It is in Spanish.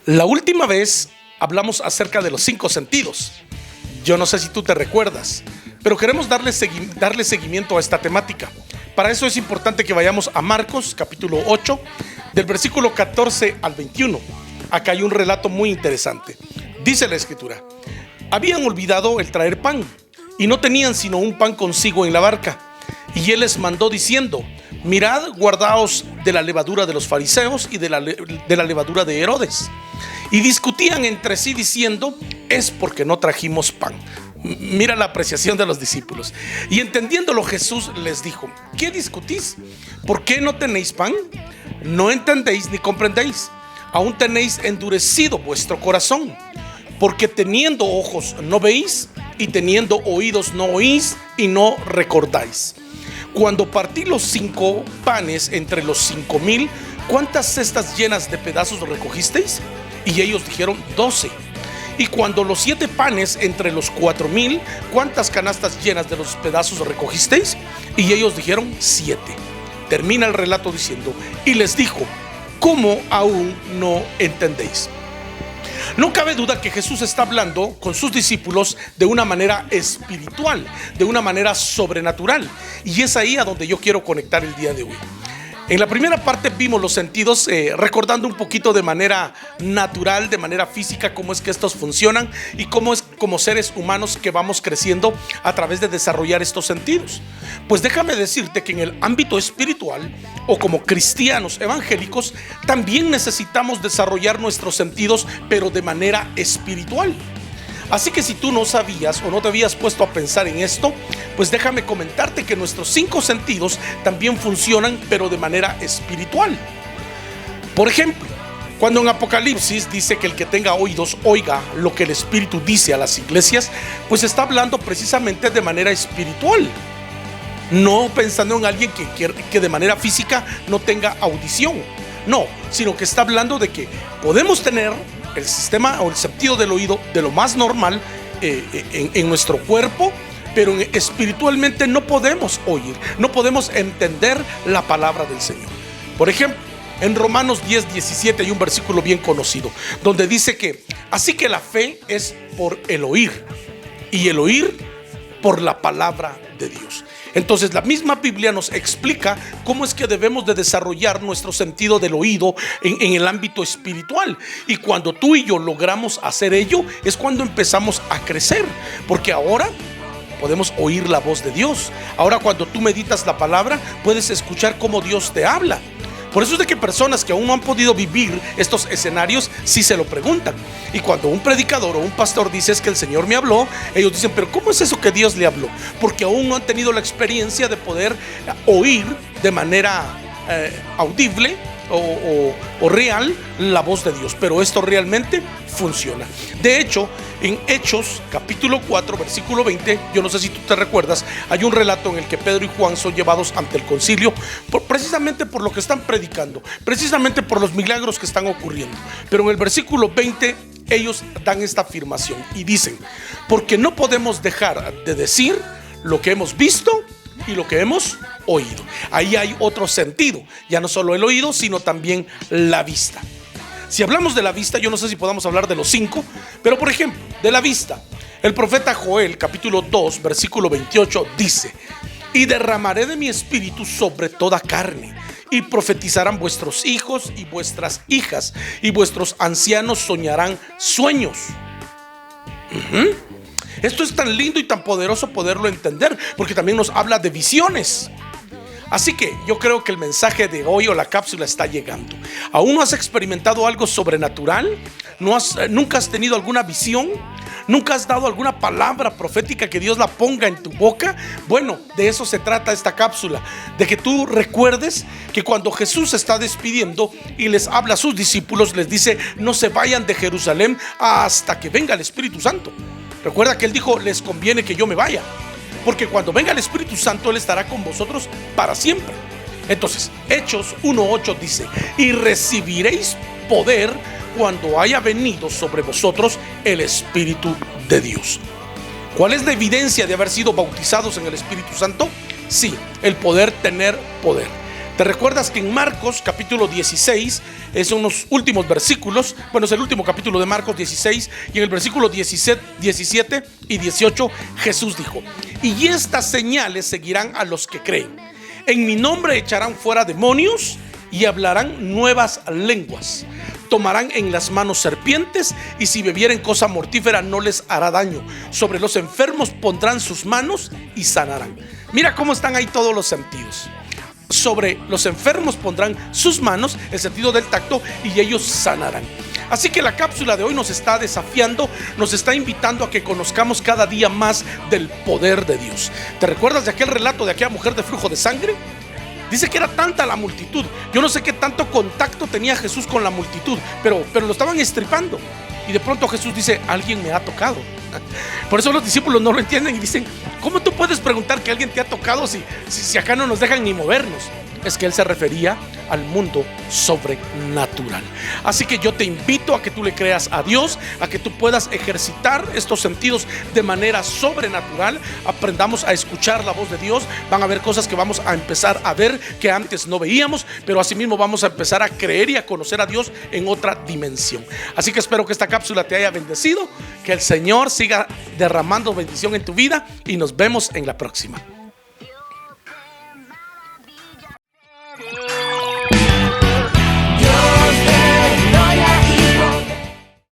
La última vez hablamos acerca de los 5 sentidos. Yo no sé si tú te recuerdas, pero queremos darle seguimiento a esta temática. Para eso es importante que vayamos a Marcos capítulo 8, del versículo 14 al 21. Acá hay un relato muy interesante. Dice la escritura: habían olvidado el traer pan, y no tenían sino un pan consigo en la barca. Y él les mandó diciendo: mirad, guardaos de la levadura de los fariseos y de la levadura de Herodes. Y discutían entre sí diciendo: es porque no trajimos pan. Mira la apreciación de los discípulos. Y entendiéndolo, Jesús les dijo: ¿qué discutís? ¿Por qué no tenéis pan? No entendéis ni comprendéis. Aún tenéis endurecido vuestro corazón. Porque teniendo ojos no veis, y teniendo oídos no oís, y no recordáis. Cuando partí los 5 panes entre los 5,000, ¿cuántas cestas llenas de pedazos recogisteis? Y ellos dijeron: 12. Y cuando los 7 panes entre los 4,000, ¿cuántas canastas llenas de los pedazos recogisteis? Y ellos dijeron: 7. Termina el relato diciendo: y les dijo: ¿cómo aún no entendéis? No cabe duda que Jesús está hablando con sus discípulos de una manera espiritual, de una manera sobrenatural. Y es ahí a donde yo quiero conectar el día de hoy. En la primera parte vimos los sentidos, recordando un poquito de manera natural, de manera física, cómo es que estos funcionan y cómo es como seres humanos que vamos creciendo a través de desarrollar estos sentidos. Pues déjame decirte que en el ámbito espiritual, o como cristianos evangélicos, también necesitamos desarrollar nuestros sentidos, pero de manera espiritual. Así que si tú no sabías o no te habías puesto a pensar en esto, pues déjame comentarte que nuestros 5 sentidos también funcionan, pero de manera espiritual. Por ejemplo, cuando en Apocalipsis dice que el que tenga oídos oiga lo que el Espíritu dice a las iglesias, pues está hablando precisamente de manera espiritual. No pensando en alguien que de manera física no tenga audición. No, sino que está hablando de que podemos tener el sistema o el sentido del oído de lo más normal en nuestro cuerpo, pero espiritualmente no podemos oír, no podemos entender la palabra del Señor. Por ejemplo, en Romanos 10:17 hay un versículo bien conocido, donde dice que así que la fe es por el oír, y el oír por la palabra de Dios. Entonces la misma Biblia nos explica cómo es que debemos de desarrollar nuestro sentido del oído en el ámbito espiritual. Y cuando tú y yo logramos hacer ello, es cuando empezamos a crecer, porque ahora podemos oír la voz de Dios. Ahora cuando tú meditas la palabra, puedes escuchar cómo Dios te habla. Por eso es de que personas que aún no han podido vivir estos escenarios sí se lo preguntan. Y cuando un predicador o un pastor dice: es que el Señor me habló, ellos dicen: pero ¿cómo es eso que Dios le habló? Porque aún no han tenido la experiencia de poder oír de manera audible o real la voz de Dios. Pero esto realmente funciona. De hecho, en Hechos capítulo 4 versículo 20, yo no sé si tú te recuerdas, hay un relato en el que Pedro y Juan son llevados ante el concilio precisamente por lo que están predicando, precisamente por los milagros que están ocurriendo. Pero en el versículo 20 ellos dan esta afirmación y dicen: porque no podemos dejar de decir lo que hemos visto y lo que hemos oído. Ahí hay otro sentido, ya no solo el oído, sino también la vista. Si hablamos de la vista, yo no sé si podamos hablar de los 5, pero por ejemplo, de la vista, el profeta Joel capítulo 2 versículo 28 dice: y derramaré de mi espíritu sobre toda carne, y profetizarán vuestros hijos y vuestras hijas, y vuestros ancianos soñarán sueños. Esto es tan lindo y tan poderoso poderlo entender, porque también nos habla de visiones. Así que yo creo que el mensaje de hoy o la cápsula está llegando. ¿Aún no has experimentado algo sobrenatural? ¿Nunca has tenido alguna visión? ¿Nunca has dado alguna palabra profética que Dios la ponga en tu boca? Bueno, de eso se trata esta cápsula, de que tú recuerdes que cuando Jesús se está despidiendo y les habla a sus discípulos, les dice: no se vayan de Jerusalén hasta que venga el Espíritu Santo. Recuerda que Él dijo: les conviene que yo me vaya, porque cuando venga el Espíritu Santo, Él estará con vosotros para siempre. Entonces, Hechos 1:8 dice: y recibiréis poder cuando haya venido sobre vosotros el Espíritu de Dios. ¿Cuál es la evidencia de haber sido bautizados en el Espíritu Santo? Sí, el poder tener poder. ¿Te recuerdas que en Marcos capítulo 16, son los últimos versículos? Bueno, es el último capítulo de Marcos 16, y en el versículo 17 y 18 Jesús dijo: y estas señales seguirán a los que creen. En mi nombre echarán fuera demonios y hablarán nuevas lenguas. Tomarán en las manos serpientes, y si bebieren cosa mortífera no les hará daño. Sobre los enfermos pondrán sus manos y sanarán. Mira cómo están ahí todos los sentidos. Sobre los enfermos pondrán sus manos, el sentido del tacto, y ellos sanarán. Así que la cápsula de hoy nos está desafiando, nos está invitando a que conozcamos cada día más del poder de Dios. ¿Te recuerdas de aquel relato de aquella mujer de flujo de sangre? Dice que era tanta la multitud. Yo no sé qué tanto contacto tenía Jesús con la multitud, pero lo estaban estripando. Y de pronto Jesús dice: alguien me ha tocado. Por eso los discípulos no lo entienden y dicen: ¿cómo tú puedes preguntar que alguien te ha tocado si acá no nos dejan ni movernos? Es que él se refería al mundo sobrenatural. Así que yo te invito a que tú le creas a Dios, a que tú puedas ejercitar estos sentidos de manera sobrenatural. Aprendamos a escuchar la voz de Dios. Van a haber cosas que vamos a empezar a ver que antes no veíamos, pero asimismo vamos a empezar a creer y a conocer a Dios en otra dimensión. Así que espero que esta cápsula te haya bendecido, que el Señor siga derramando bendición en tu vida, y nos vemos en la próxima.